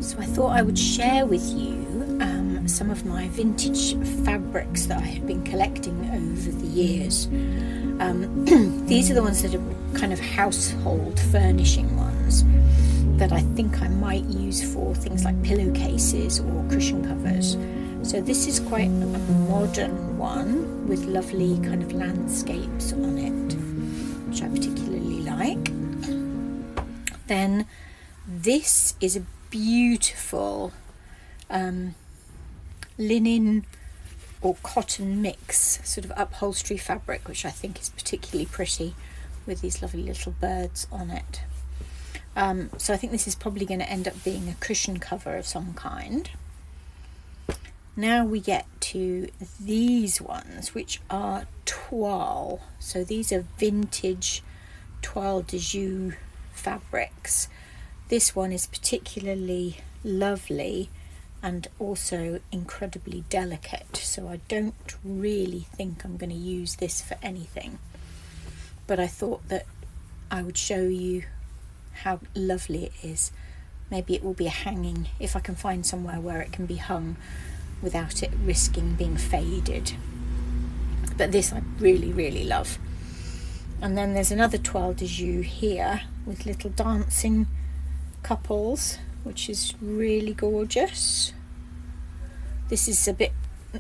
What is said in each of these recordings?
So I thought I would share with you some of my vintage fabrics that I have been collecting over the years. These are the ones that are kind of household furnishing ones that I think I might use for things like pillowcases or cushion covers. So this is quite a modern one with lovely kind of landscapes on it, which I particularly like. Then this is a beautiful linen or cotton mix sort of upholstery fabric, which I think is particularly pretty with these lovely little birds on it. So I think this is probably going to end up being a cushion cover of some kind. Now we get to these ones, which are toile. So these are vintage toile de jus fabrics. This one is particularly lovely and also incredibly delicate, so I don't really think I'm going to use this for anything, but I thought that I would show you how lovely it is. Maybe it will be a hanging, if I can find somewhere where it can be hung without it risking being faded. But this I really, really love. And then there's another toile de jus here with little dancing couples, which is really gorgeous. This is a bit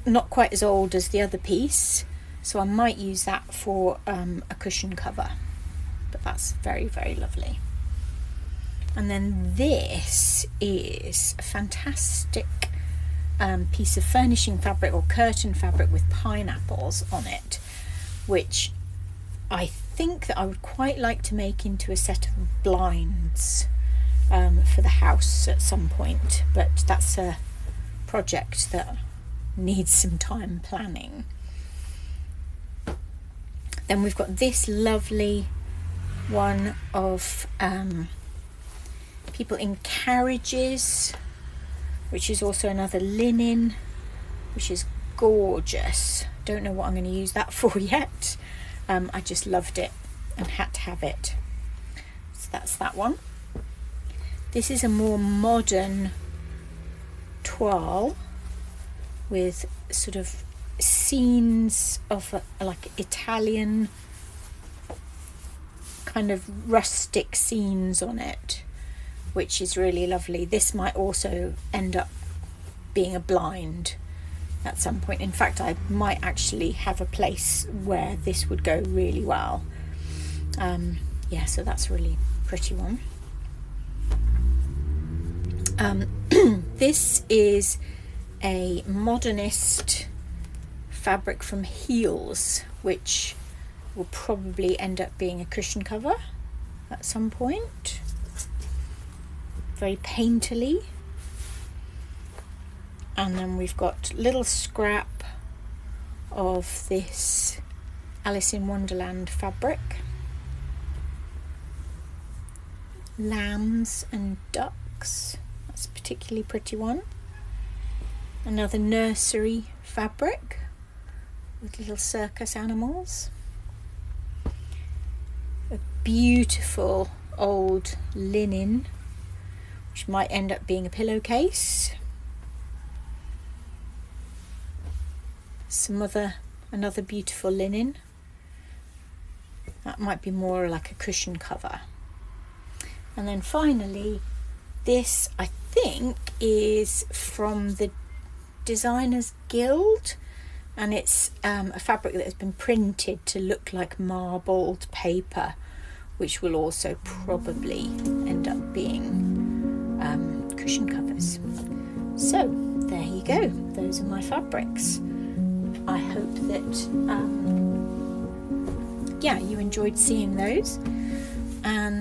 not quite as old as the other piece, so I might use that for a cushion cover, but that's very, very lovely. And then this is a fantastic piece of furnishing fabric or curtain fabric with pineapples on it, which I think that I would quite like to make into a set of blinds for the house at some point, but that's a project that needs some time planning. Then we've got this lovely one of people in carriages, which is also another linen, which is gorgeous. Don't know what I'm going to use that for yet. I just loved it and had to have it. So that's that one. This is a more modern toile with sort of scenes of like Italian kind of rustic scenes on it, which is really lovely. This might also end up being a blind at some point. In fact, I might actually have a place where this would go really well. Yeah, so that's a really pretty one. This is a modernist fabric from Heels, which will probably end up being a cushion cover at some point. Very painterly. And then we've got little scrap of this Alice in Wonderland fabric. Lambs and ducks. That's a particularly pretty one. Another nursery fabric with little circus animals. A beautiful old linen, which might end up being a pillowcase. Another beautiful linen. That might be more like a cushion cover. And then finally, this I think is from the Designers Guild, and it's a fabric that has been printed to look like marbled paper, which will also probably end up being cushion covers. So there you go, those are my fabrics. I hope that you enjoyed seeing those, and